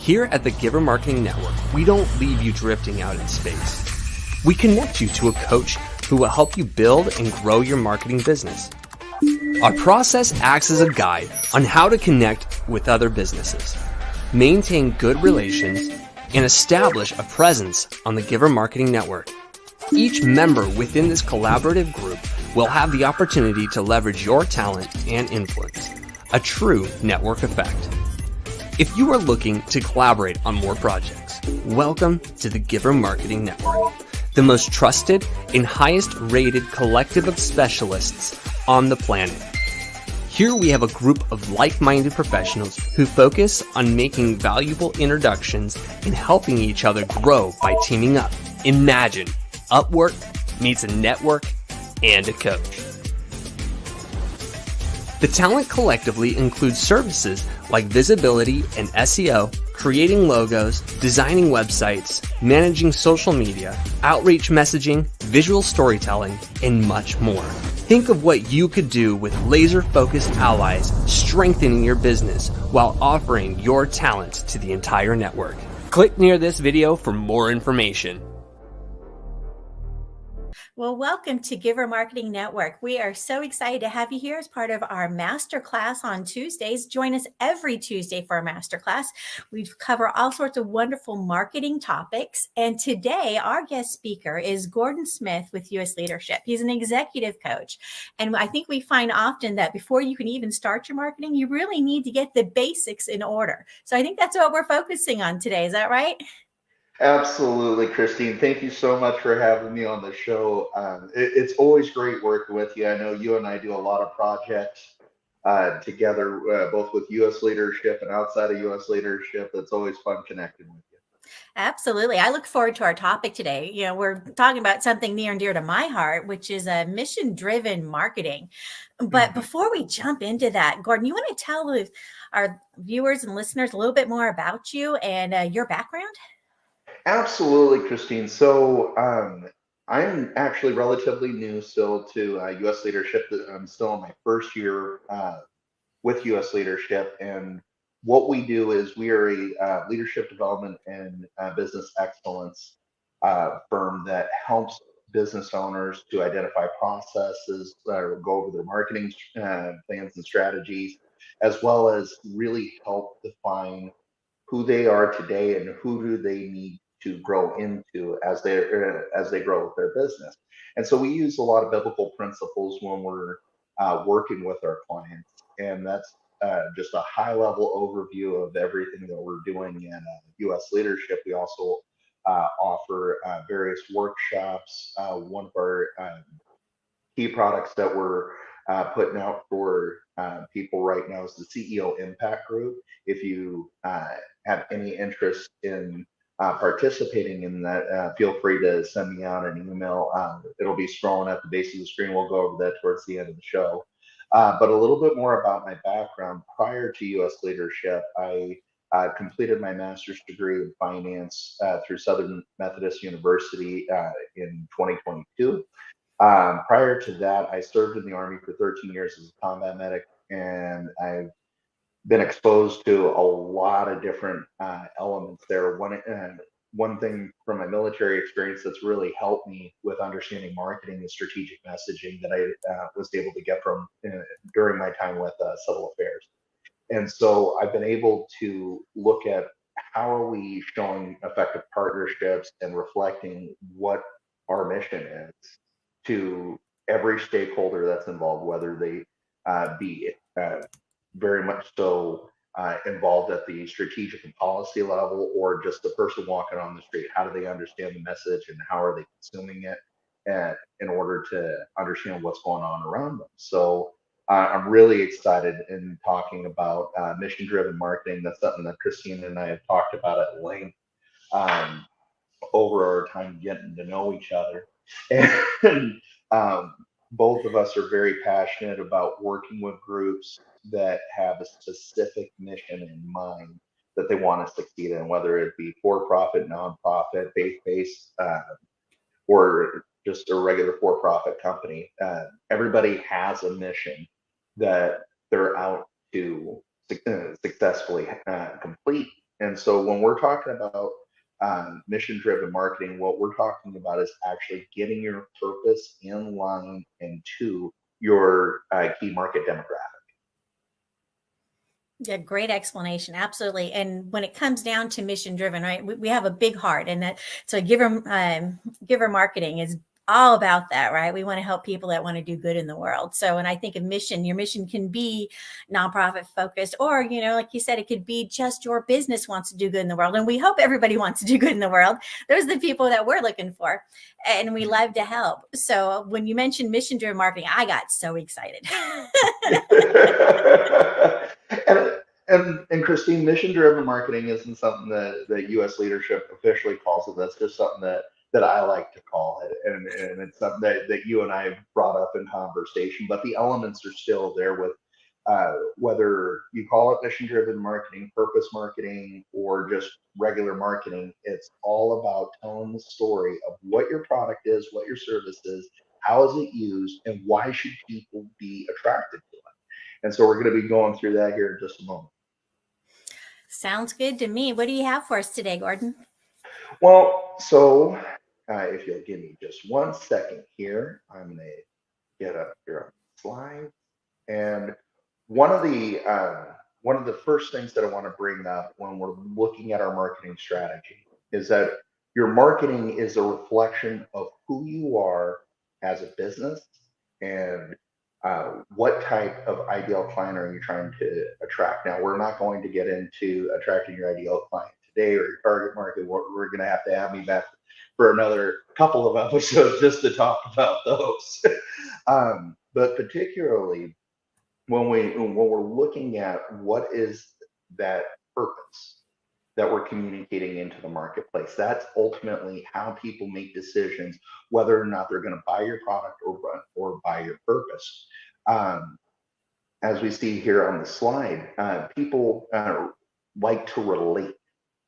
Here at the Giver Marketing Network, we don't leave you drifting out in space. We connect you to a coach who will help you build and grow your marketing business. Our process acts as a guide on how to connect with other businesses, maintain good relations, and establish a presence on the Giver Marketing Network. Each member within this collaborative group will have the opportunity to leverage your talent and influence, a true network effect. If you are looking to collaborate on more projects, welcome to the Giver Marketing Network, the most trusted and highest rated collective of specialists on the planet. Here we have a group of like-minded professionals who focus on making valuable introductions and helping each other grow by teaming up. Imagine Upwork meets a network and a coach. The talent collectively includes services like visibility and SEO, creating logos, designing websites, managing social media, outreach messaging, visual storytelling, and much more. Think of what you could do with laser-focused allies strengthening your business while offering your talent to the entire network. Click near this video for more information. Well, welcome to Giver Marketing Network. We are so excited to have you here as part of our Masterclass on Tuesdays. Join us every Tuesday for our Masterclass. We cover all sorts of wonderful marketing topics. And today, our guest speaker is Gordon Smith with US Leadership. He's an executive coach. And I think we find often that before you can even start your marketing, you really need to get the basics in order. So I think that's what we're focusing on today. Is that right? Absolutely, Christine. Thank you so much for having me on the show. It's always great working with you. I know you and I do a lot of projects together, both with U.S. leadership and outside of U.S. leadership. It's always fun connecting with you. Absolutely. I look forward to our topic today. You know, we're talking about something near and dear to my heart, which is a mission-driven marketing. But before we jump into that, Gordon, you want to tell our viewers and listeners a little bit more about you and your background? Absolutely, Christine. So I'm actually relatively new still to U.S. leadership. I'm still in my first year with U.S. leadership. And what we do is we are a leadership development and business excellence firm that helps business owners to identify processes, go over their marketing plans and strategies, as well as really help define who they are today and who do they need to grow into as they grow with their business. And so we use a lot of biblical principles when we're working with our clients, and that's just a high level overview of everything that we're doing in U.S. leadership. We also offer various workshops. One of our key products that we're putting out for people right now is the CEO Impact Group. If you have any interest in participating in that, feel free to send me out an email. It'll be scrolling at the base of the screen. We'll go over that towards the end of the show. But a little bit more about my background. Prior to U.S. leadership, I completed my master's degree in finance through Southern Methodist University in 2022. Prior to that, I served in the Army for 13 years as a combat medic, and I've been exposed to a lot of different elements there. One thing from my military experience that's really helped me with understanding marketing and strategic messaging that I was able to get from during my time with civil affairs. And so I've been able to look at how are we showing effective partnerships and reflecting what our mission is to every stakeholder that's involved, whether they be very much so involved at the strategic and policy level, or just the person walking on the street. How do they understand the message and how are they consuming it in order to understand what's going on around them? So I'm really excited in talking about mission-driven marketing. That's something that Christine and I have talked about at length over our time getting to know each other. And both of us are very passionate about working with groups that have a specific mission in mind that they want to succeed in, whether it be for-profit, nonprofit, faith-based, or just a regular for-profit company. Everybody has a mission that they're out to successfully complete. And so when we're talking about mission-driven marketing, what we're talking about is actually getting your purpose in line and to your key market demographic. Yeah, great explanation. Absolutely. And when it comes down to mission driven, right, we have a big heart, and that so giver marketing is all about that, right? We want to help people that want to do good in the world. So, and I think a mission, your mission can be nonprofit focused, or, like you said, it could be just your business wants to do good in the world. And we hope everybody wants to do good in the world. Those are the people that we're looking for, and we love to help. So when you mentioned mission driven marketing, I got so excited. and, and Christine, mission-driven marketing isn't something that U.S. leadership officially calls it. That's just something that I like to call it, and it's something that you and I have brought up in conversation. But the elements are still there with whether you call it mission-driven marketing, purpose marketing, or just regular marketing. It's all about telling the story of what your product is, what your service is, how is it used, and why should people be attracted to it. And so we're going to be going through that here in just a moment. Sounds good to me. What do you have for us today, Gordon? Well, so if you'll give me just 1 second here, I'm going to get up here on the slide. And one of the first things that I want to bring up when we're looking at our marketing strategy is that your marketing is a reflection of who you are as a business and what type of ideal client are you trying to attract. Now, we're not going to get into attracting your ideal client today or your target market. We're going to have me back for another couple of episodes just to talk about those. But particularly when we're looking at what is that purpose that we're communicating into the marketplace, that's ultimately how people make decisions whether or not they're going to buy your product or buy your purpose. As we see here on the slide, people like to relate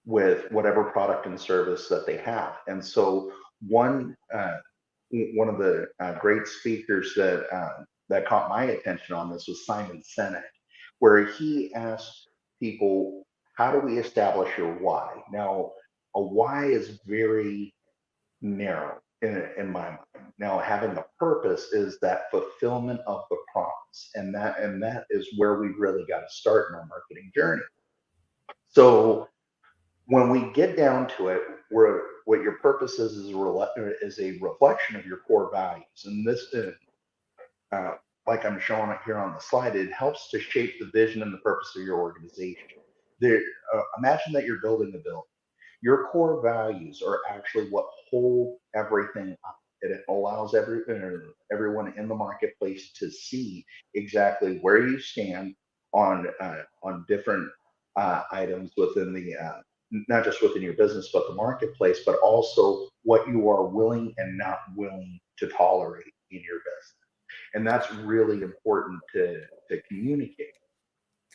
with whatever product and service that they have, and so one of the great speakers that caught my attention on this was Simon Sinek, where he asked people, "How do we establish your why?" Now, a why is very narrow in my mind. Now, having a purpose is that fulfillment of the promise, and that is where we really got to start in our marketing journey. So when we get down to it, where what your purpose is a reflection of your core values, and this, like I'm showing it here on the slide, it helps to shape the vision and the purpose of your organization. There, imagine that you're building a building. Your core values are actually what hold everything up. It allows everyone in the marketplace to see exactly where you stand on different items within the not just within your business but the marketplace, but also what you are willing and not willing to tolerate in your business, and that's really important to communicate.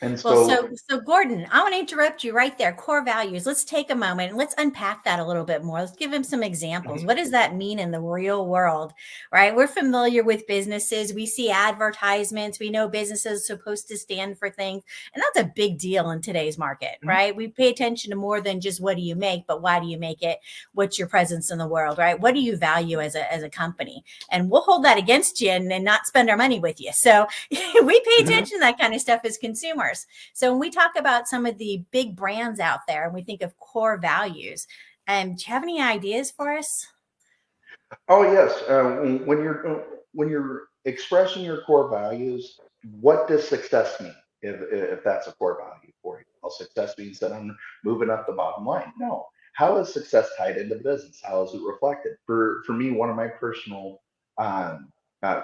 And Well, so, so Gordon, I want to interrupt you right there. Core values. Let's take a moment and let's unpack that a little bit more. Let's give him some examples. What does that mean in the real world, right? We're familiar with businesses. We see advertisements. We know businesses are supposed to stand for things. And that's a big deal in today's market, right? We pay attention to more than just what do you make, but why do you make it? What's your presence in the world, right? What do you value as a company? And we'll hold that against you and not spend our money with you. So we pay attention to that kind of stuff as consumers. So when we talk about some of the big brands out there and we think of core values, do you have any ideas for us? oh yes, when you're expressing your core values, what does success mean? If that's a core value for you, well, success means that I'm moving up the bottom line. No, how is success tied into business? How is it reflected? For me, one of my personal um,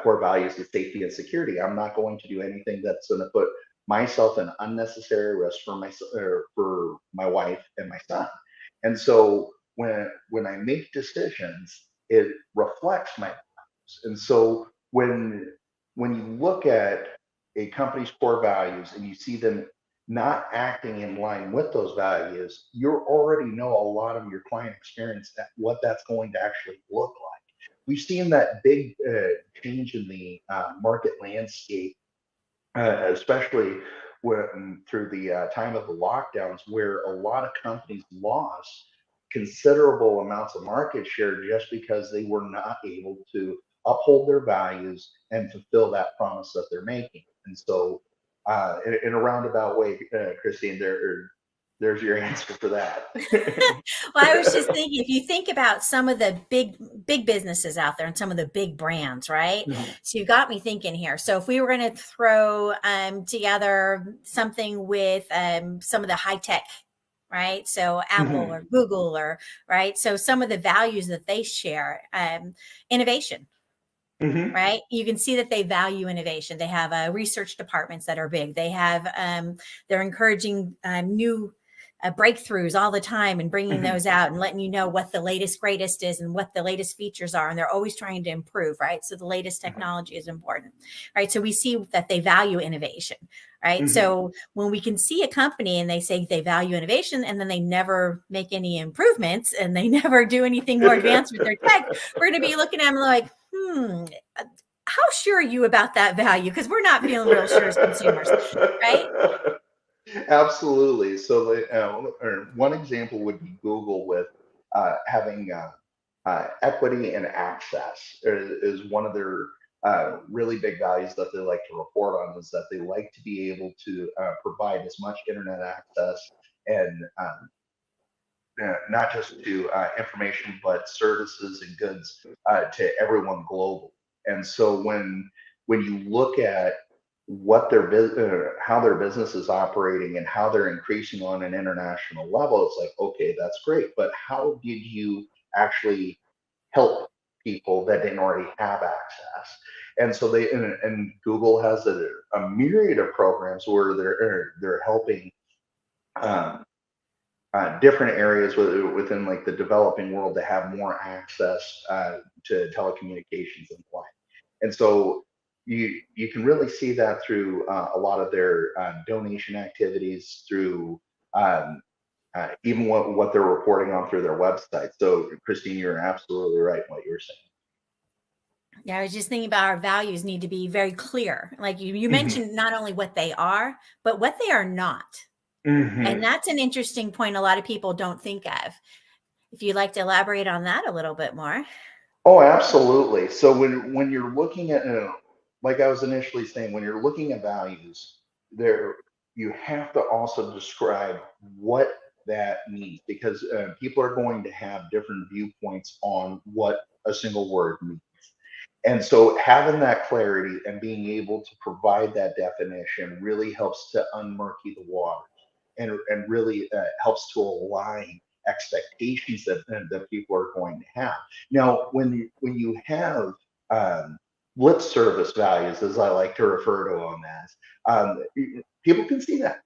core values is safety and security. I'm not going to do anything that's going to put myself in unnecessary risk for myself or for my wife and my son. And so when I make decisions, it reflects my values. And so when you look at a company's core values and you see them not acting in line with those values, you already know a lot of your client experience what that's going to actually look like. We've seen that big change in the market landscape, especially through the time of the lockdowns, where a lot of companies lost considerable amounts of market share just because they were not able to uphold their values and fulfill that promise that they're making. And so, in a roundabout way, Christine, there's your answer for that. Well, I was just thinking, if you think about some of the big businesses out there and some of the big brands, right? Mhm. So you got me thinking here. So if we were going to throw together something with some of the high tech, right? So Apple Mhm. or Google, or right. So some of the values that they share, innovation. Mhm. Right. You can see that they value innovation. They have research departments that are big. They have, they're encouraging new breakthroughs all the time and bringing Mhm. those out and letting you know what the latest, greatest is and what the latest features are. And they're always trying to improve. Right. So the latest technology is important. Right. So we see that they value innovation. Right. Mhm. So when we can see a company and they say they value innovation and then they never make any improvements and they never do anything more advanced with their tech, we're going to be looking at them like, how sure are you about that value? Because we're not feeling real sure as consumers, right? Absolutely. So, or one example would be Google with having equity and access is one of their really big values that they like to report on, is that they like to be able to provide as much internet access and not just to information, but services and goods to everyone globally. And so when you look at what how their business is operating and how they're increasing on an international level, it's like, okay, that's great, but how did you actually help people that didn't already have access? And so and Google has a myriad of programs where they're helping um, different areas within like the developing world to have more access to telecommunications and the like. And so you can really see that through a lot of their donation activities, through um, even what they're reporting on through their website. So Christine, you're absolutely right in what you were Yeah, I was just thinking about our values need to be very clear. Like you saying. mentioned, not only what they are, but what they are not. And Hmm. that's an interesting point a lot of people don't think of. If you'd like to elaborate on that a little bit more. Oh, absolutely. So when you're looking at, like I was initially saying, when you're looking at values, there you have to also describe what that means, because people are going to have different viewpoints on what a single word means. And so having that clarity and being able to provide that definition really helps to unmurky the waters, and really helps to align expectations that people are going to have. Now, when you have lip service values, as I like to refer to them as, people can see that.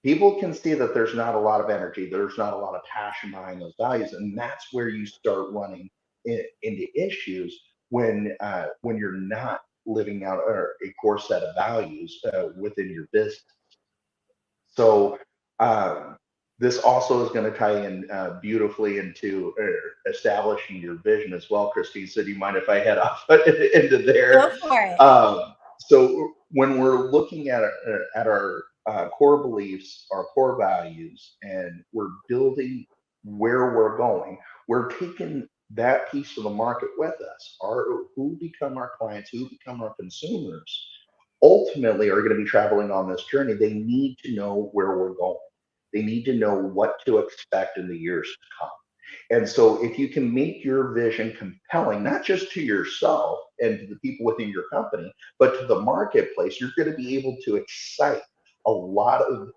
People can see that there's not a lot of energy, there's not a lot of passion behind those values, and that's where you start running into issues when you're not living out a core set of values within your business. So um, this also is going to tie in beautifully into establishing your vision as well, Christine. So do you mind if I head off into there? Go for it. So when we're looking at our core beliefs, our core values, and we're building where we're going, we're taking that piece of the market with us. Who become our clients, who become our consumers, ultimately are going to be traveling on this journey. They need to know where we're going. They need to know what to expect in the years to come. And so, if you can make your vision compelling, not just to yourself and to the people within your company, but to the marketplace, you're going to be able to excite a lot of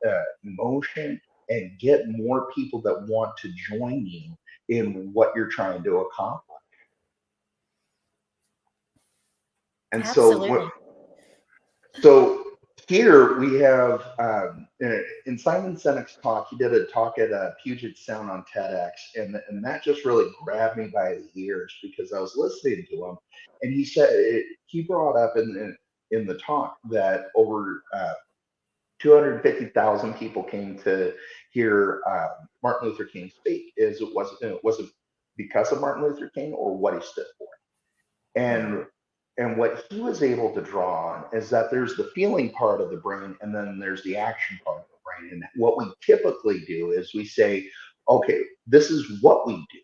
emotion and get more people that want to join you in what you're trying to accomplish. And so, Absolutely. So here we have in Simon Sinek's talk, he did a talk at Puget Sound on TEDx, and that just really grabbed me by the ears because I was listening to him, and he said he brought up in the talk that over 250,000 people came to hear Martin Luther King speak. Was it because of Martin Luther King or what he stood for? Yeah. And And what he was able to draw on is that there's the feeling part of the brain, and then there's the action part of the brain. And what we typically do is we say, okay, this is what we do.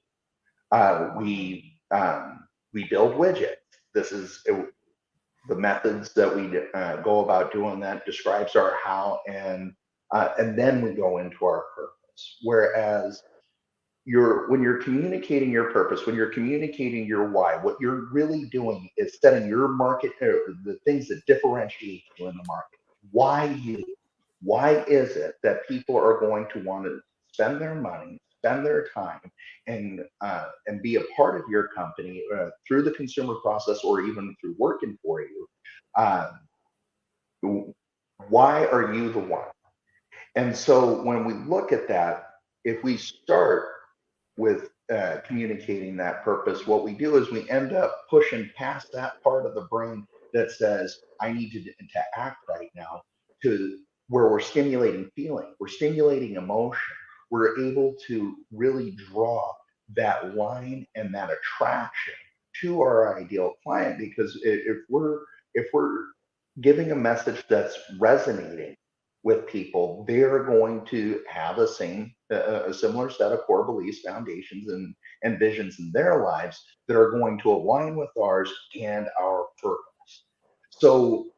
We build widgets. This is the methods that we go about doing that, describes our how, and then we go into our purpose. Whereas when you're communicating your purpose, when you're communicating your why, what you're really doing is setting your market, the things that differentiate you in the market. Why you? Why is it that people are going to want to spend their money, spend their time, and be a part of your company through the consumer process or even through working for you? Why are you the one? And so when we look at that, if we start with communicating that purpose, what we do is we end up pushing past that part of the brain that says, I need to act right now, to where we're stimulating feeling, we're stimulating emotion. We're able to really draw that line and that attraction to our ideal client, because if we're giving a message that's resonating with people, they're going to have a similar set of core beliefs, foundations, and visions in their lives that are going to align with ours and our purpose. So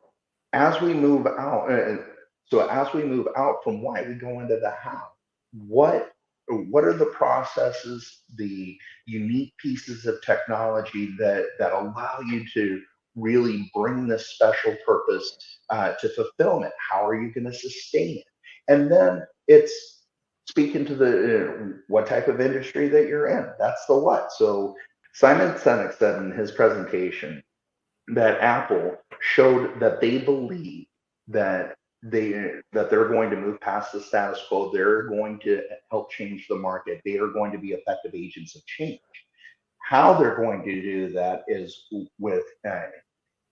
as we move out, as we move out from why, we go into the how. What are the processes, the unique pieces of technology that allow you to really bring this special purpose to fulfillment? How are you going to sustain it? And then it's speaking to the what type of industry that you're in. That's the what. So Simon Sinek said in his presentation that Apple showed that they believe that they're going to move past the status quo. They're going to help change the market. They are going to be effective agents of change. How they're going to do that is with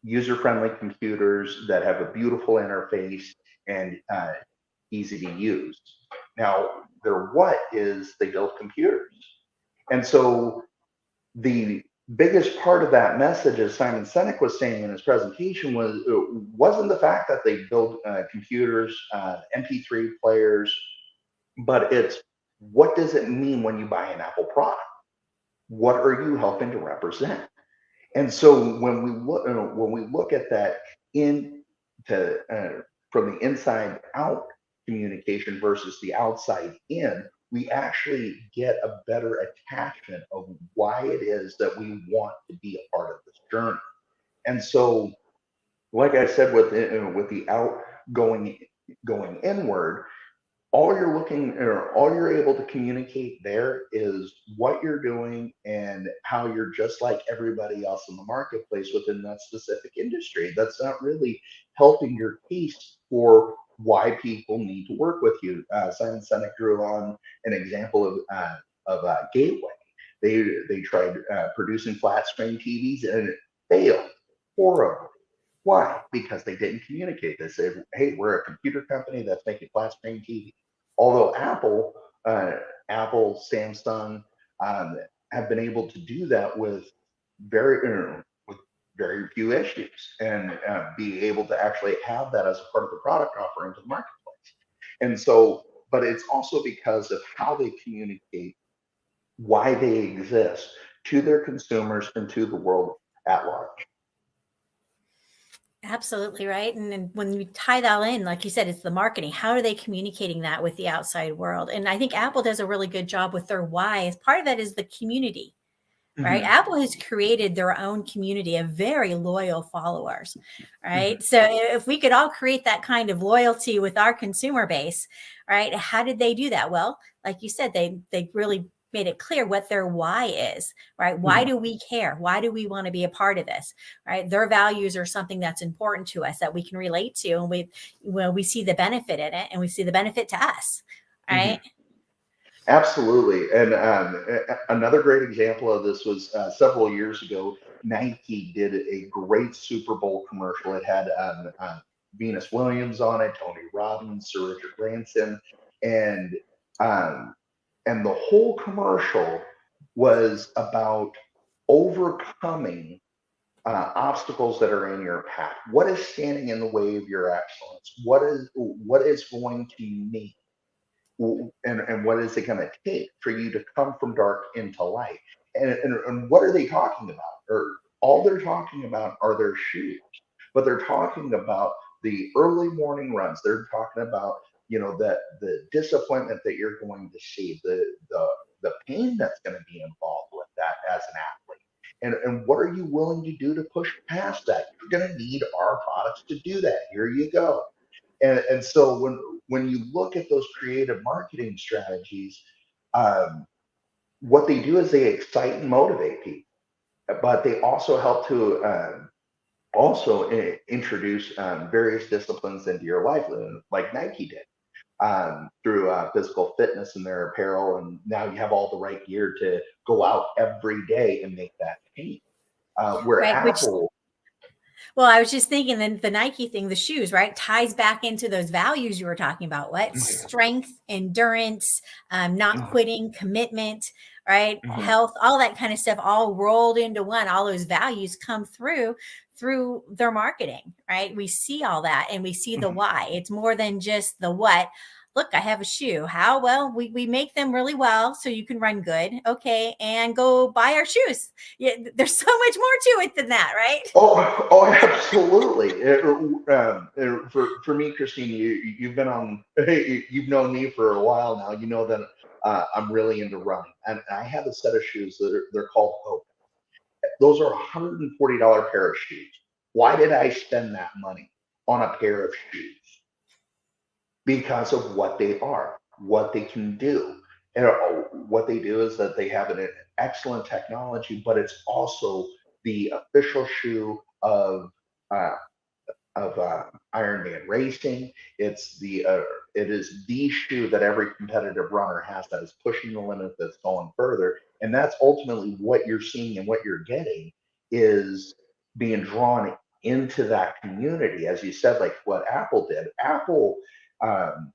user-friendly computers that have a beautiful interface and easy to use. Now, their what is they build computers. And so the biggest part of that message, as Simon Sinek was saying in his presentation, wasn't the fact that they build computers, MP3 players, but it's what does it mean when you buy an Apple product? What are you helping to represent? And so when we look at that from the inside out communication versus the outside in, we actually get a better attachment of why it is that we want to be a part of this journey. And so, like I said, with the out going inward, all you're able to communicate there is what you're doing and how you're just like everybody else in the marketplace within that specific industry. That's not really helping your case for why people need to work with you. Simon Sinek drew on an example of Gateway. They tried producing flat screen TVs and it failed horribly. Why? Because they didn't communicate. They said, "Hey, we're a computer company that's making flat screen TV." Although Apple, Samsung have been able to do that with very few issues, and be able to actually have that as a part of the product offering to the marketplace. And so, but it's also because of how they communicate, why they exist to their consumers and to the world at large. Absolutely right. And then when you tie that in, like you said, it's the marketing. How are they communicating that with the outside world? And I think Apple does a really good job with their why. As part of that is the community, right? Mm-hmm. Apple has created their own community of very loyal followers, right? So if we could all create that kind of loyalty with our consumer base, right? How did they do that? Well, like you said, they really made it clear what their why is, right? Why Mm-hmm. do we care? Why do we want to be a part of this, right? Their values are something that's important to us that we can relate to, and we see the benefit in it, and we see the benefit to us, Mm-hmm. right? Absolutely. And another great example of this was several years ago. Nike did a great Super Bowl commercial. It had Venus Williams on it, Tony Robbins, Sir Richard Branson, and um, and the whole commercial was about overcoming obstacles that are in your path? What is standing in the way of your excellence? What is going to need? And what is it going to take for you to come from dark into light? And what are they talking about? Or all they're talking about are their shoes, but they're talking about the early morning runs. They're talking about, that the disappointment that you're going to see, the pain that's going to be involved with that as an athlete. And what are you willing to do to push past that? You're going to need our products to do that. Here you go. And so when you look at those creative marketing strategies, what they do is they excite and motivate people, but they also help to introduce various disciplines into your life, like Nike did, through physical fitness in their apparel, and now you have all the right gear to go out every day and make that change. Where Right. Apple, Well, I was just thinking then the Nike thing, the shoes, right, ties back into those values you were talking about. What? Strength, endurance, not quitting, commitment, right? Health, all that kind of stuff, all rolled into one. All those values come through their marketing, right? We see all that and we see the why. It's more than just the what. Look, I have a shoe. How? Well, we make them really well so you can run good. Okay. And go buy our shoes. Yeah, there's so much more to it than that, right? oh, absolutely. For me, Christine, you've been on, you've known me for a while now. You know that I'm really into running, and I have a set of shoes they're called Hope. Those are $140 pair of shoes. Why did I spend that money on a pair of shoes? Because of what they are, what they can do. And what they do is that they have an excellent technology, but it's also the official shoe uh, Ironman racing. It is the shoe that every competitive runner has that is pushing the limit, that's going further, and that's ultimately what you're seeing and what you're getting is being drawn into that community, as you said, like what Apple did. Apple, um,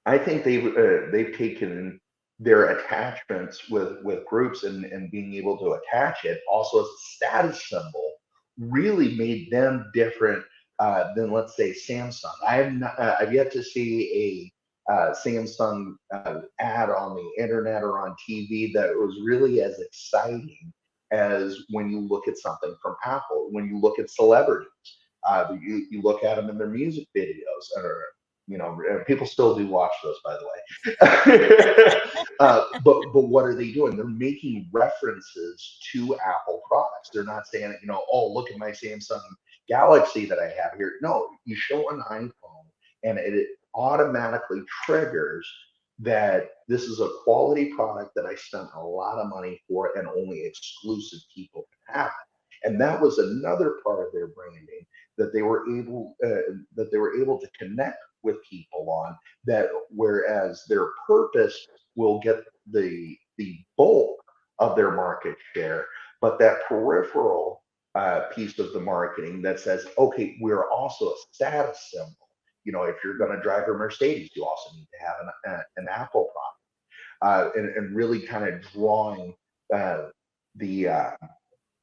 I think they've taken their attachments with groups and being able to attach it also as a status symbol really made them different than, let's say, Samsung. I've yet to see a Samsung ad on the internet or on TV that was really as exciting as when you look at something from Apple. When you look at celebrities, you look at them in their music videos, or people still do watch those, by the way. But what are they doing? They're making references to Apple products. They're not saying, oh, look at my Samsung Galaxy that I have here. No, you show an iPhone and it automatically triggers that this is a quality product that I spent a lot of money for and only exclusive people can have it. And that was another part of their branding that they were able to connect with people on, that whereas their purpose will get the bulk of their market share, but that peripheral piece of the marketing that says, okay, we're also a status symbol. If you're going to drive a Mercedes, you also need to have an Apple product, and really kind of drawing the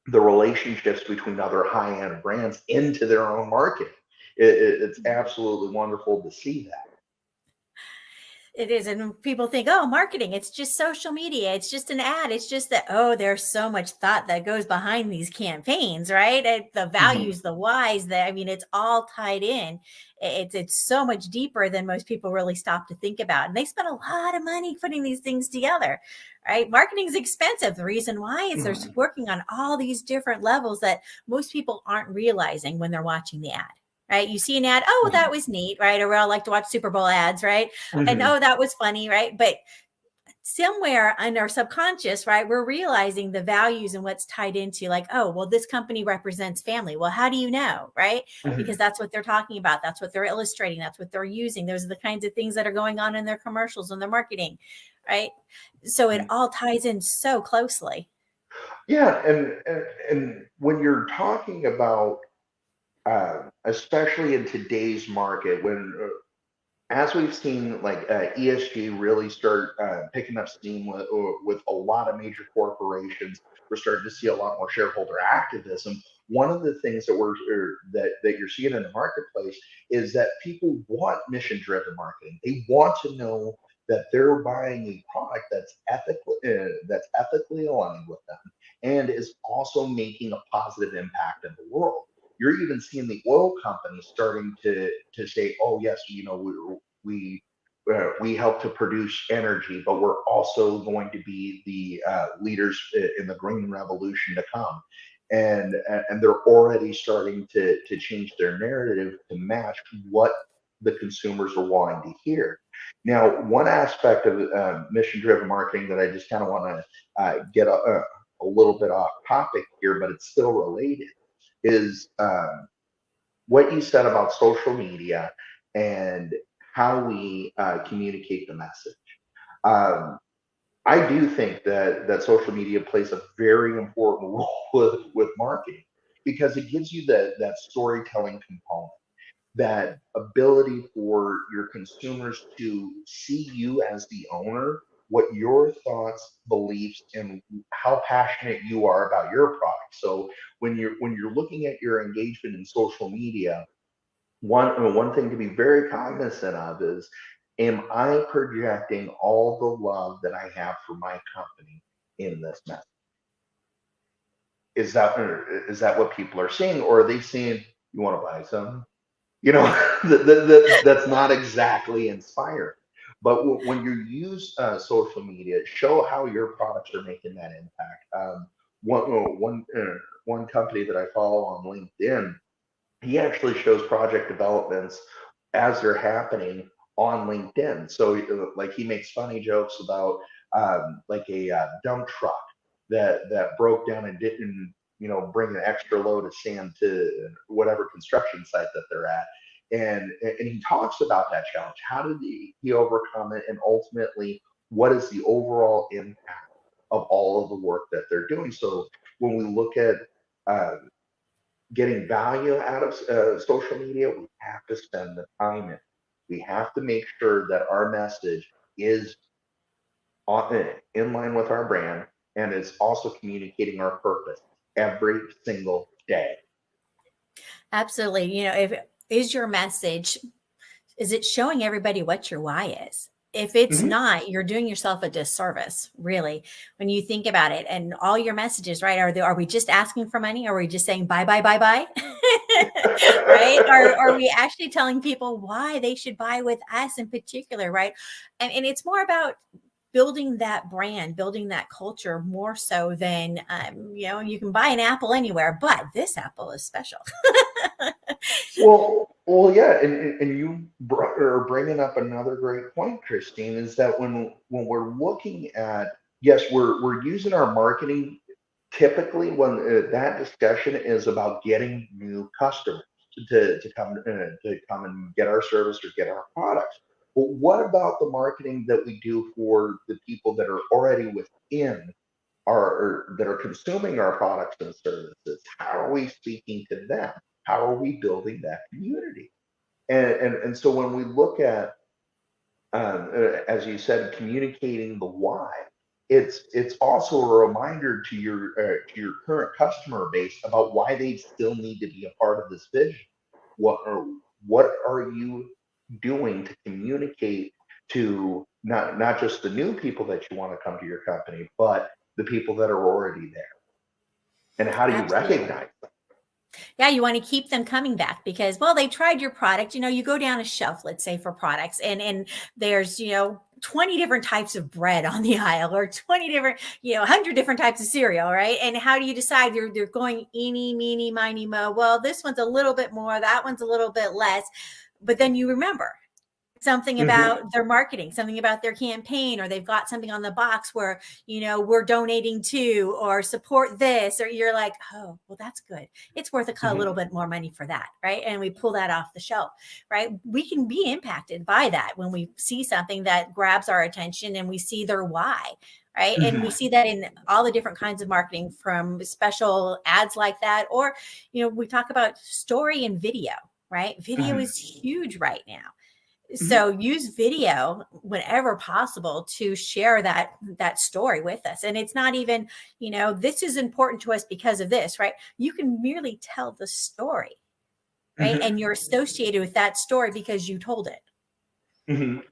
relationships between other high-end brands into their own marketing. It's absolutely wonderful to see that. It is. And people think, oh, marketing, it's just social media. It's just an ad. It's just that, oh, there's so much thought that goes behind these campaigns, right? The values, the whys, it's all tied in. It's so much deeper than most people really stop to think about. And they spend a lot of money putting these things together, right? Marketing is expensive. The reason why is they're working on all these different levels that most people aren't realizing when they're watching the ad. Right. You see an ad. Oh, that was neat. Right. Or we all like to watch Super Bowl ads. Right. And oh, that was funny. Right. But somewhere in our subconscious, right, we're realizing the values and what's tied into, like, oh, well, this company represents family. Well, how do you know? Right. Because that's what they're talking about. That's what they're illustrating. That's what they're using. Those are the kinds of things that are going on in their commercials and their marketing. Right. So it all ties in so closely. Yeah. And when you're talking about, especially in today's market, when as we've seen, like ESG really start picking up steam with a lot of major corporations, we're starting to see a lot more shareholder activism. one of the things that you're seeing in the marketplace is that people want mission-driven marketing. They want to know that they're buying a product that's ethically aligned with them and is also making a positive impact in the world. You're even seeing the oil companies starting to say, "Oh yes, we help to produce energy, but we're also going to be the leaders in the green revolution to come." And they're already starting to change their narrative to match what the consumers are wanting to hear. Now, one aspect of mission-driven marketing that I just kind of want to get a little bit off topic here, but it's still related, is what you said about social media and how we communicate the message. Um, I do think that social media plays a very important role with marketing because it gives you that storytelling component, that ability for your consumers to see you as the owner, what your thoughts, beliefs, and how passionate you are about your product. So when you're looking at your engagement in social media, one thing to be very cognizant of is, am I projecting all the love that I have for my company in this message? Is that what people are seeing, or are they seeing, you want to buy some? You know, that's not exactly inspiring. But when you use social media, show how your products are making that impact. One company that I follow on LinkedIn, he actually shows project developments as they're happening on LinkedIn. So like he makes funny jokes about like a dump truck that broke down and didn't bring an extra load of sand to whatever construction site that they're at. And he talks about that challenge. How did he overcome it? And ultimately, what is the overall impact of all of the work that they're doing? So when we look at uh, getting value out of social media, we have to spend the time in. We have to make sure that our message is in line with our brand and it's also communicating our purpose every single day. Absolutely. If is your message, is it showing everybody what your why is? If it's Mhm. not, you're doing yourself a disservice, really, when you think about it. And all your messages, right? Are we just asking for money? Or are we just saying bye, bye, bye, bye? Right? Or are we actually telling people why they should buy with us in particular, right? And it's more about building that brand, building that culture more so than, you can buy an apple anywhere, but this apple is special. Well, yeah, and you are bringing up another great point, Christine, is that when we're looking at, yes, we're using our marketing typically when that discussion is about getting new customers to come and get our service or get our products. But what about the marketing that we do for the people that are already within or that are consuming our products and services? How are we speaking to them? How are we building that community? And so when we look at, as you said, communicating the why, it's also a reminder to your current customer base about why they still need to be a part of this vision. What are you doing to communicate to not just the new people that you want to come to your company, but the people that are already there? And how do you Absolutely. recognize them? Yeah, you want to keep them coming back because, well, they tried your product. You go down a shelf, let's say for products, and there's 20 different types of bread on the aisle, or 20 different 100 different types of cereal, right? And how do you decide they're going eeny, meeny, miny, mo? Well, this one's a little bit more, that one's a little bit less, but then you remember something Mhm. about their marketing, something about their campaign, or they've got something on the box where, we're donating to or support this, or you're like, oh, well, that's good. It's worth a little Mhm. bit more money for that, right? And we pull that off the shelf, right? We can be impacted by that when we see something that grabs our attention and we see their why. Right. And we Mhm. see that in all the different kinds of marketing, from special ads like that, or, we talk about story and video, right? Video Mhm. is huge right now. So use video whenever possible to share that story with us. And it's not even, this is important to us because of this, right? You can merely tell the story, right? Mhm. And you're associated with that story because you told it. Mhm.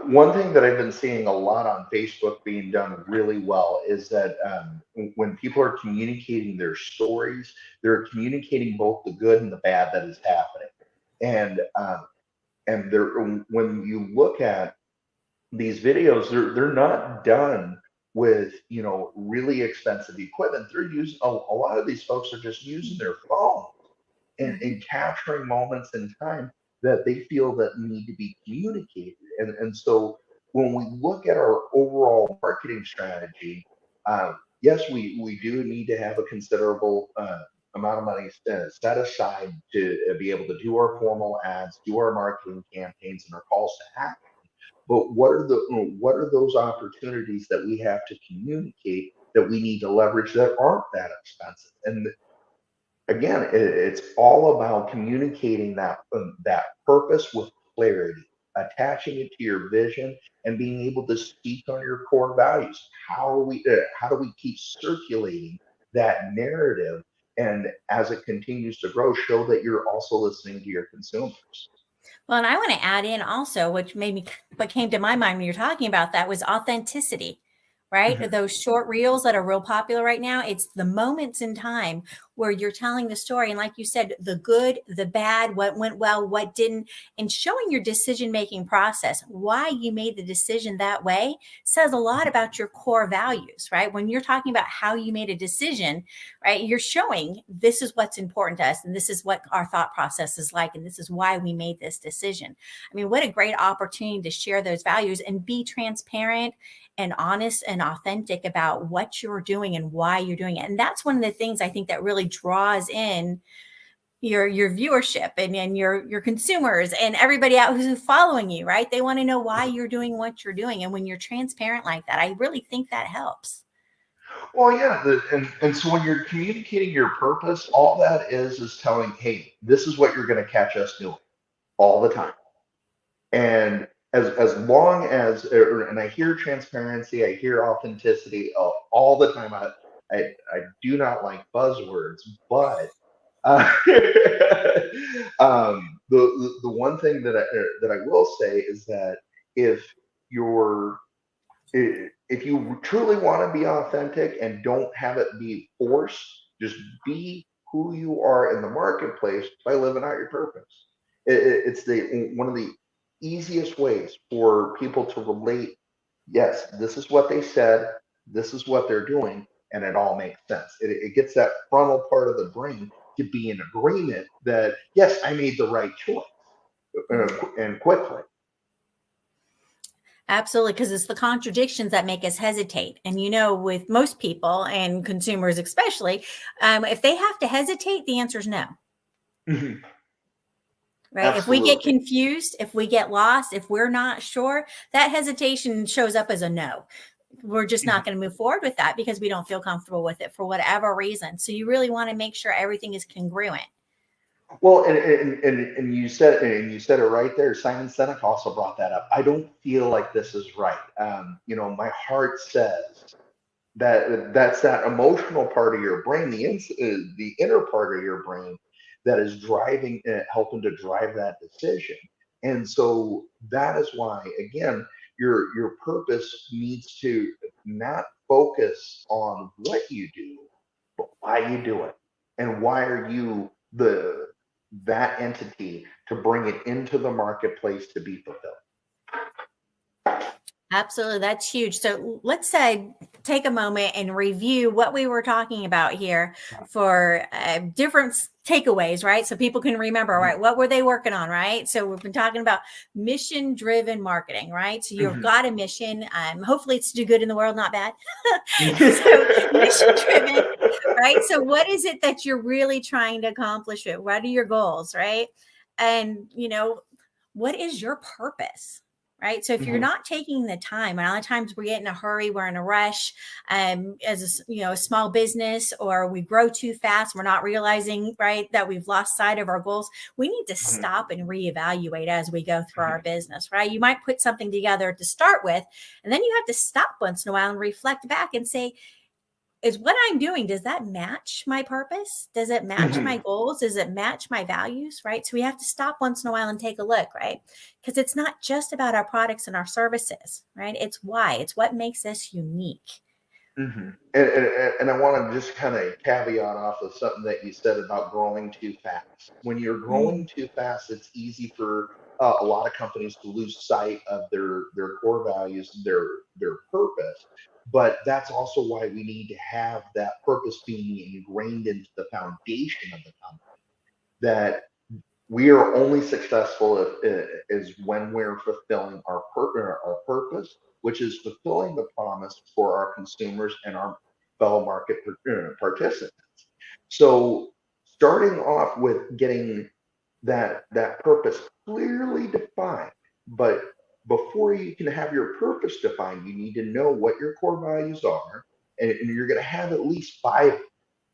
One thing that I've been seeing a lot on Facebook being done really well is that when people are communicating their stories, they're communicating both the good and the bad that is happening. And they're, when you look at these videos, they're not done with really expensive equipment. They're using a lot of these folks are just using their phone and capturing moments in time that they feel that need to be communicated. And so when we look at our overall marketing strategy, yes, we do need to have a considerable amount of money set aside to be able to do our formal ads, do our marketing campaigns, and our calls to action. But what are those opportunities that we have to communicate that we need to leverage that aren't that expensive? And again, it's all about communicating that purpose with clarity, attaching it to your vision, and being able to speak on your core values. How do we keep circulating that narrative, and as it continues to grow, show that you're also listening to your consumers? Well, and I want to add in also, what came to my mind when you're talking about that was authenticity, right? Mhm. Those short reels that are real popular right now, it's the moments in time where you're telling the story. And like you said, the good, the bad, what went well, what didn't, and showing your decision-making process, why you made the decision that way says a lot about your core values, right? When you're talking about how you made a decision, right? You're showing this is what's important to us, and this is what our thought process is like, and this is why we made this decision. I mean, what a great opportunity to share those values and be transparent and honest and authentic about what you're doing and why you're doing it. And that's one of the things I think that really draws in your viewership and your consumers and everybody out who's following you, right? They want to know why you're doing what you're doing. And when you're transparent like that, I really think that helps. Well, yeah, and so when you're communicating your purpose, all that is telling, hey, this is what you're going to catch us doing all the time. And as long as, and I hear transparency, I hear authenticity all the time. I do not like buzzwords, but uh, the one thing that I will say is that if you're if you truly want to be authentic and don't have it be forced, just be who you are in the marketplace by living out your purpose. It's the one of the easiest ways for people to relate. Yes, this is what they said, this is what they're doing, and it all makes sense. It gets that frontal part of the brain to be in agreement that yes, I made the right choice, and quickly. Absolutely, because it's the contradictions that make us hesitate. And with most people and consumers especially, if they have to hesitate, the answer is no. Mhm. Right? If we get Absolutely. confused, if we get lost, if we're not sure, that hesitation shows up as a no. We're just not going to move forward with that because we don't feel comfortable with it for whatever reason. So you really want to make sure everything is congruent. Well, and you said it right there. Simon Sinek also brought that up. I don't feel like this is right. My heart says that's that emotional part of your brain, the inner part of your brain that is driving, helping to drive that decision. And so that is why, again, your purpose needs to not focus on what you do, but why you do it, and why are you that entity to bring it into the marketplace to be fulfilled. Absolutely. That's huge. So let's take a moment and review what we were talking about here for different takeaways, right? So people can remember, right? What were they working on, right? So we've been talking about mission driven marketing, right? So you've got a mission. Hopefully it's to do good in the world, not bad. So mission driven, right? So what is it that you're really trying to accomplish? What are your goals, right? And, what is your purpose? right? So if you're not taking the time, and a lot of times we get in a hurry, we're in a rush, as a small business, or we grow too fast, we're not realizing, right, that we've lost sight of our goals. We need to stop and reevaluate as we go through our business, right? You might put something together to start with, and then you have to stop once in a while and reflect back and say, is what I'm doing, does that match my purpose? Does it match my goals? Does it match my values? Right. So we have to stop once in a while and take a look, right? Because it's not just about our products and our services, right? It's why, it's what makes us unique. And I want to just kind of caveat off of something that you said about growing too fast. When you're growing too fast, it's easy for a lot of companies to lose sight of their core values, their purpose. But that's also why we need to have that purpose being ingrained into the foundation of the company. That we are only successful is when we're fulfilling our purpose, which is fulfilling the promise for our consumers and our fellow market participants. So starting off with getting that purpose clearly defined, but before you can have your purpose defined, you need to know what your core values are, and you're going to have at least 5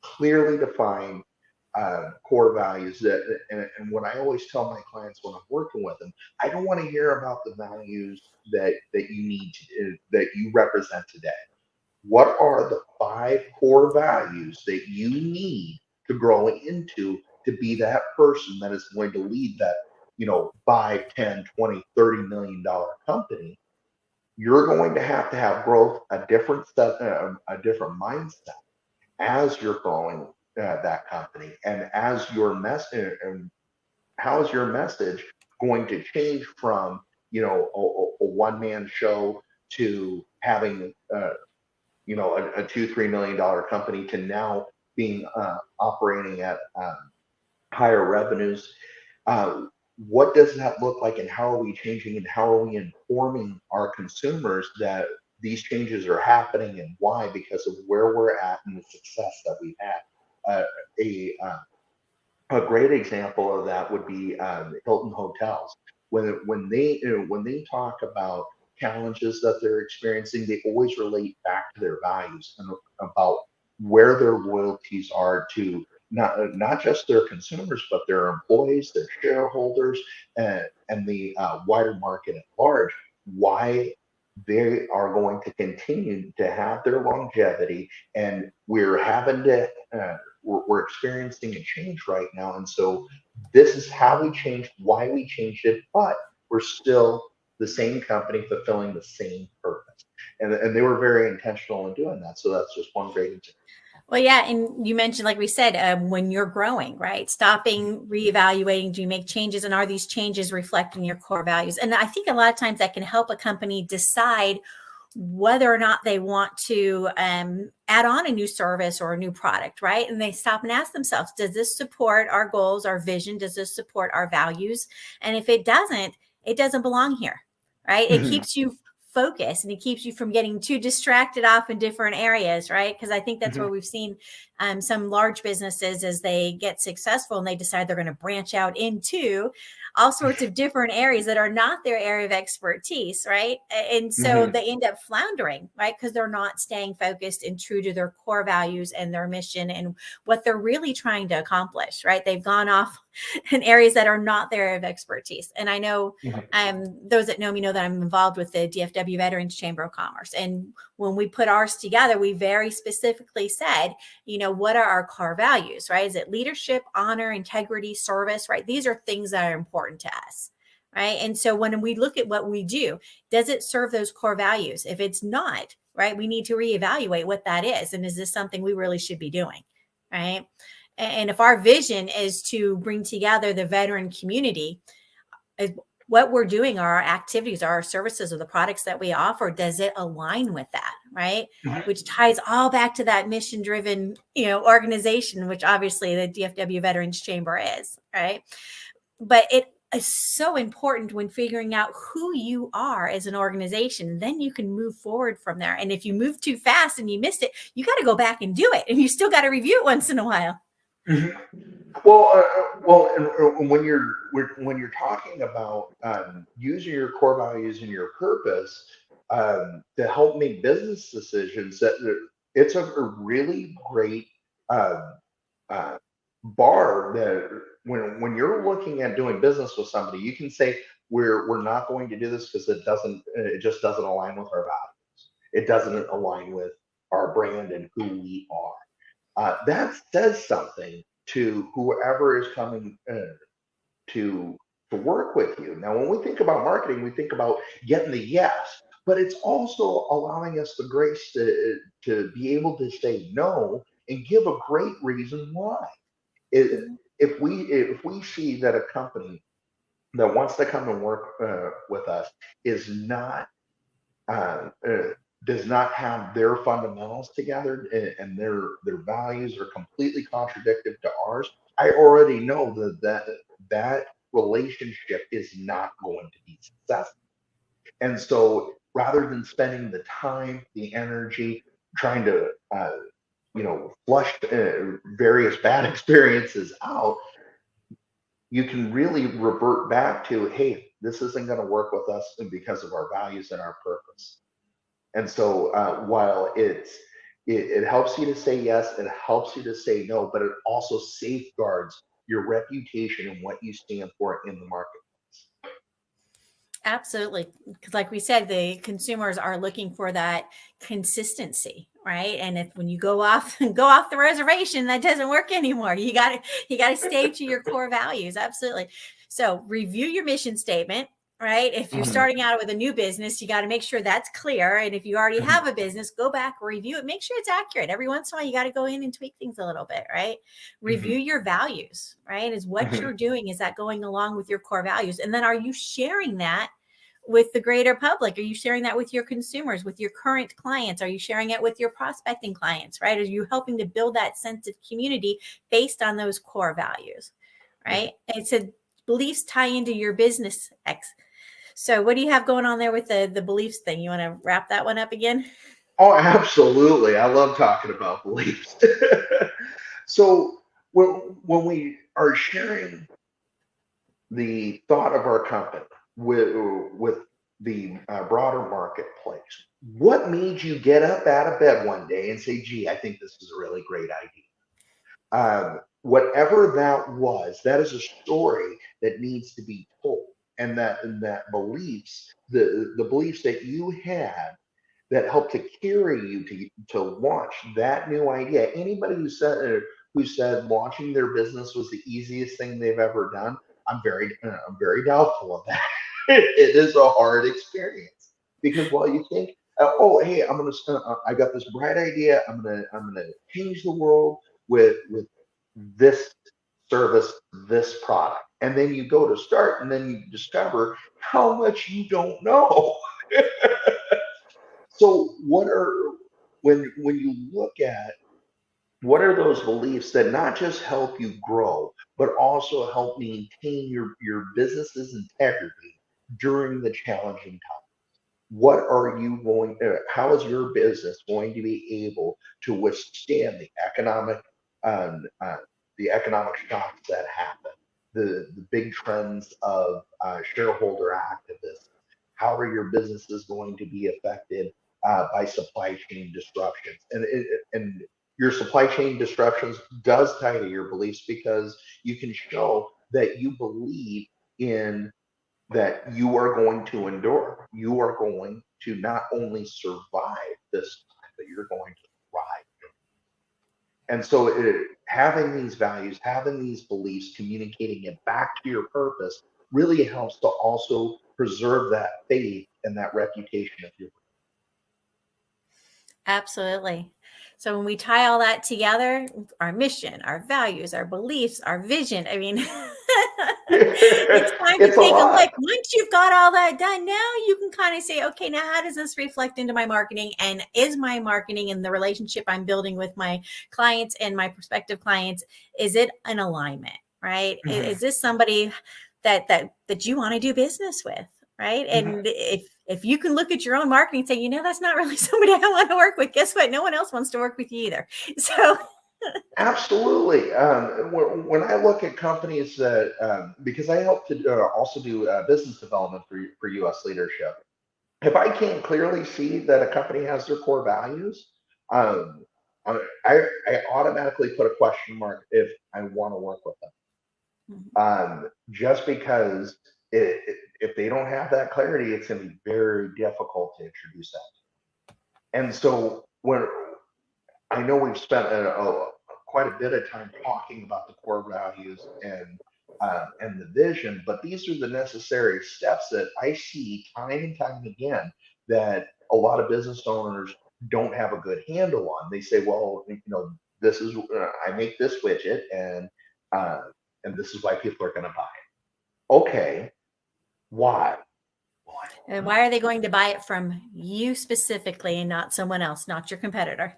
clearly defined core values and what I always tell my clients when I'm working with them, I don't want to hear about the values that you need that you represent today. What are the 5 core values that you need to grow into to be that person that is going to lead that 5, 10, 20, $30 million company? You're going to have growth, a different mindset as you're growing that company, and as your message, and how is your message going to change from a one-man show to having a $2-3 million company to now being operating at higher revenues. What does that look like, and how are we changing, and how are we informing our consumers that these changes are happening, and why? Because of where we're at and the success that we've had. A great example of that would be Hilton Hotels. When they talk about challenges that they're experiencing, they always relate back to their values and about where their loyalties are to not just their consumers, but their employees, their shareholders, and the wider market at large. Why they are going to continue to have their longevity, and we're having to we're experiencing a change right now, and so this is how we changed, why we changed it, but we're still the same company fulfilling the same purpose, and they were very intentional in doing that. So that's just one great example. Well, yeah. And you mentioned, like we said, when you're growing, right? Stopping, reevaluating, do you make changes? And are these changes reflecting your core values? And I think a lot of times that can help a company decide whether or not they want to add on a new service or a new product, right? And they stop and ask themselves, does this support our goals, our vision? Does this support our values? And if it doesn't belong here, right? It keeps you focus, and it keeps you from getting too distracted off in different areas, right? Because I think that's where we've seen some large businesses, as they get successful and they decide they're going to branch out into all sorts of different areas that are not their area of expertise, right? And so they end up floundering, right? Because they're not staying focused and true to their core values and their mission and what they're really trying to accomplish, right? They've gone off in areas that are not their area of expertise. And I know those that know me know that I'm involved with the DFW Veterans Chamber of Commerce. And when we put ours together, we very specifically said, what are our core values, right? Is it leadership, honor, integrity, service, right? These are things that are important to us, right? And so when we look at what we do, does it serve those core values? If it's not, right, we need to reevaluate what that is. And is this something we really should be doing, right? And if our vision is to bring together the veteran community, what we're doing, our activities, our services, or the products that we offer, does it align with that, right? Which ties all back to that mission-driven, organization, which obviously the DFW Veterans Chamber is, right? But it is so important when figuring out who you are as an organization. Then you can move forward from there. And if you move too fast and you missed it, you got to go back and do it, and you still got to review it once in a while. Mhm. Well, and when you're talking about using your core values and your purpose to help make business decisions, it's a really great um, uh, bar that when you're looking at doing business with somebody, you can say we're not going to do this because it just doesn't align with our values. It doesn't align with our brand and who we are. That says something to whoever is coming to to work with you. Now, when we think about marketing, we think about getting the yes, but it's also allowing us the grace to be able to say no and give a great reason why. It, Mhm. if we see that a company that wants to come and work with us is not uh, uh, does not have their fundamentals together and their values are completely contradictory to ours, I already know that relationship is not going to be successful. And so, rather than spending the time, the energy, trying to flush various bad experiences out, you can really revert back to, hey, this isn't going to work with us because of our values and our purpose. And so while it helps you to say yes, it helps you to say no, but it also safeguards your reputation and what you stand for in the market. Absolutely. Because like we said, the consumers are looking for that consistency, right? And if when you go off and go off the reservation, that doesn't work anymore. You got to stay to your core values. Absolutely. So review your mission statement, right? If you're Mhm, starting out with a new business, you got to make sure that's clear. And if you already mhm, have a business, go back, review it, make sure it's accurate. Every once in a while, you got to go in and tweak things a little bit, right? mhm, Review your values, right? Is what mhm, you're doing, is that going along with your core values? And then are you sharing that with the greater public? Are you sharing that with your consumers, with your current clients? Are you sharing it with your prospecting clients, right? Are you helping to build that sense of community based on those core values, mhm. right? And so beliefs tie into your business. So what do you have going on there with the beliefs thing? You want to wrap that one up again? Oh, absolutely. I love talking about beliefs. So when we are sharing the thought of our company with the broader marketplace, what made you get up out of bed one day and say, gee, I think this is a really great idea? Whatever that was, that is a story that needs to be told. And that beliefs, the beliefs that you had that helped to carry you to launch that new idea. Anybody who said launching their business was the easiest thing they've ever done, I'm very doubtful of that. It is a hard experience because while you think, oh, hey, I got this bright idea. I'm gonna change the world with this service, this product, and then you go to start, and then you discover how much you don't know. So when you look at what are those beliefs that not just help you grow, but also help maintain your business's integrity during the challenging time? What are you going? How is your business going to be able to withstand um, uh, the economic shocks that happen, the big trends of shareholder activism? How are your businesses going to be affected by supply chain disruptions? And your supply chain disruptions does tie to your beliefs because you can show that you believe in that you are going to endure. You are going to not only survive this time, but you're going to thrive. And so, having these values, having these beliefs, communicating it back to your purpose really helps to also preserve that faith and that reputation of your Absolutely. So when we tie all that together, our mission, our values, our beliefs, our vision, I mean, it's time to It's a take a look. lot. Once you've got all that done, now you can kind of say, okay, now how does this reflect into my marketing? And is my marketing and the relationship I'm building with my clients and my prospective clients, is it an alignment, right? Mhm, Is this somebody that you want to do business with? Right. mhm. And if you can look at your own marketing and say, that's not really somebody I want to work with, guess what? No one else wants to work with you either. So Absolutely. When I look at companies that, because I help to also do business development for U.S. leadership, if I can't clearly see that a company has their core values, um, I automatically put a question mark if I want to work with them. Just because if they don't have that clarity, it's going to be very difficult to introduce that. And so when I know we've spent quite a bit of time talking about the core values and the vision, but these are the necessary steps that I see time and time again that a lot of business owners don't have a good handle on. They say, well, this is I make this widget uh, and this is why people are going to buy it. Okay, why? And why are they going to buy it from you specifically and not someone else, not your competitor?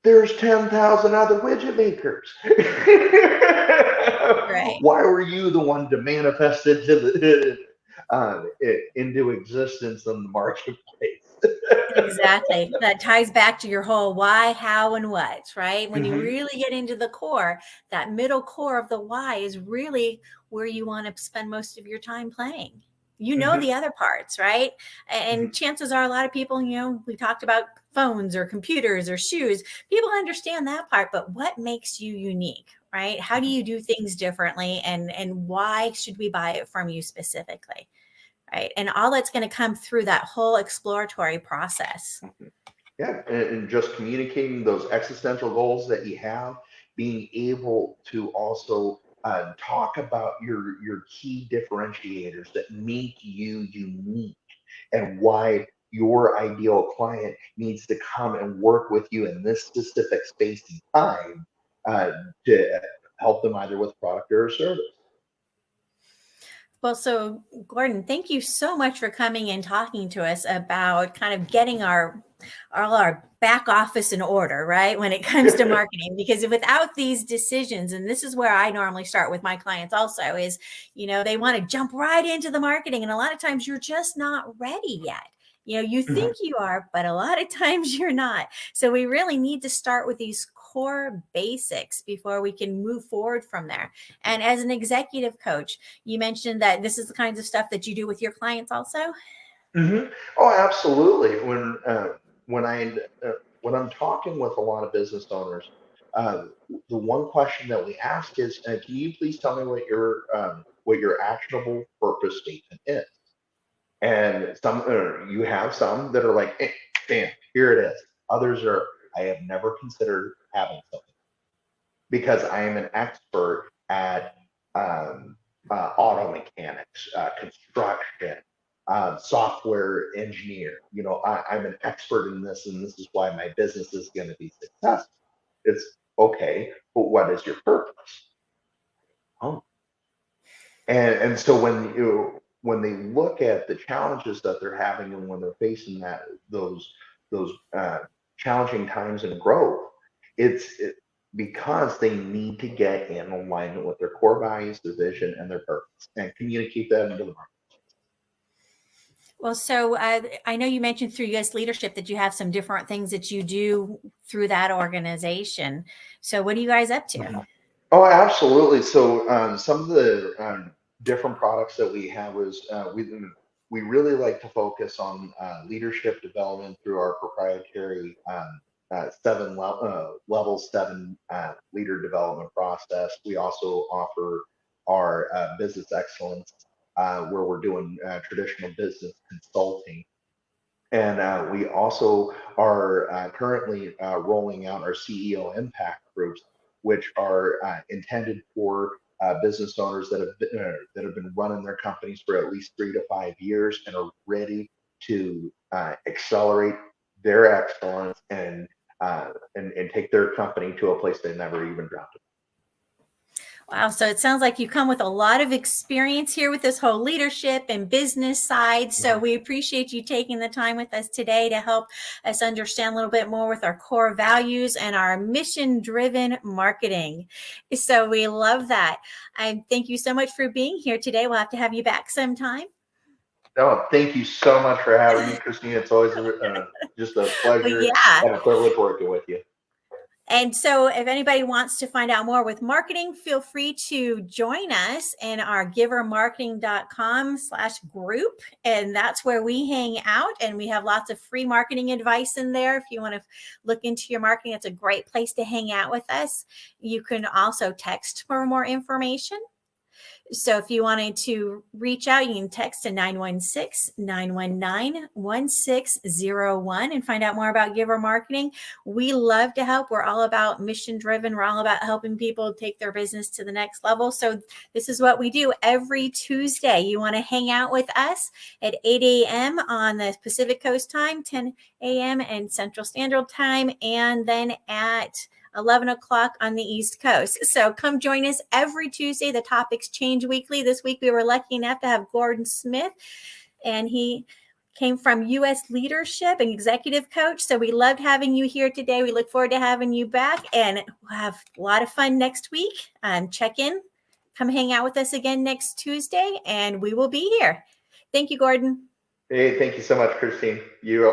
There's 10,000 other widget makers. Right. Why were you the one to manifest it into existence in the marketplace? Exactly. That ties back to your whole why, how, and what, right? When you Mhm, really get into the core, that middle core of the why is really where you want to spend most of your time playing. You know mhm, the other parts, right? And mhm, chances are a lot of people, we talked about phones or computers or shoes. People understand that part, but what makes you unique, right? How do mhm. you do things differently and why should we buy it from you specifically? Right. And all that's going to come through that whole exploratory process. Yeah, and just communicating those existential goals that you have, being able to also talk about your key differentiators that make you unique and why your ideal client needs to come and work with you in this specific space and time uh, to help them either with product or service. Well, so Gordon, thank you so much for coming and talking to us about kind of getting all our back office in order, right? When it comes to marketing, because without these decisions, and this is where I normally start with my clients also is, they want to jump right into the marketing. And a lot of times you're just not ready yet. You Mhm. think you are, but a lot of times you're not. So we really need to start with these core basics before we can move forward from there. And as an executive coach, you mentioned that this is the kinds of stuff that you do with your clients also. Mhm. Oh, absolutely. When I when I'm talking with a lot of business owners, uh, the one question that we ask is, "Can you please tell me what your actionable purpose statement is?" And you have some that are like, bam, here it is. Others are, I have never considered having something because I am an expert at um, auto mechanics, construction, software engineer. I'm an expert in this, and this is why my business is going to be successful. It's okay, but what is your purpose? Oh, and so when they look at the challenges that they're having and when they're facing those challenging times in growth, because they need to get in alignment with their core values, their vision, and their purpose, and communicate that into the market. Well, so I know you mentioned through U.S. leadership that you have some different things that you do through that organization. So what are you guys up to? Oh, absolutely. So some of the different products that we have is we really like to focus on leadership development through our proprietary level seven leader development process. We also offer our business excellence where we're doing traditional business consulting. And we also are currently rolling out our CEO impact groups, which are intended for business owners that have been running their companies for at least 3 to 5 years and are ready to accelerate their excellence and take their company to a place they never even dreamt of. Wow. So it sounds like you come with a lot of experience here with this whole leadership and business side. So we appreciate you taking the time with us today to help us understand a little bit more with our core values and our mission-driven marketing. So we love that. And thank you so much for being here today. We'll have to have you back sometime. No, thank you so much for having me, Christine. It's always just a Well, pleasure yeah. and a privilege working with you. And so if anybody wants to find out more with marketing, feel free to join us in our givermarketing.com/group. And that's where we hang out. And we have lots of free marketing advice in there. If you want to look into your marketing, it's a great place to hang out with us. You can also text for more information. So if you wanted to reach out, you can text to 916-919-1601 and find out more about Giver Marketing. We love to help. We're all about mission driven. We're all about helping people take their business to the next level. So this is what we do every Tuesday. You want to hang out with us at 8 a.m. on the Pacific Coast time, 10 a.m. and Central Standard Time, and then at 11 o'clock on the East Coast. So come join us every Tuesday. The topics change weekly. This week, we were lucky enough to have Gordon Smith, and he came from U.S. Leadership, an executive coach. So we loved having you here today. We look forward to having you back, and we'll have a lot of fun next week. Check in. Come hang out with us again next Tuesday, and we will be here. Thank you, Gordon. Hey, thank you so much, Christine. You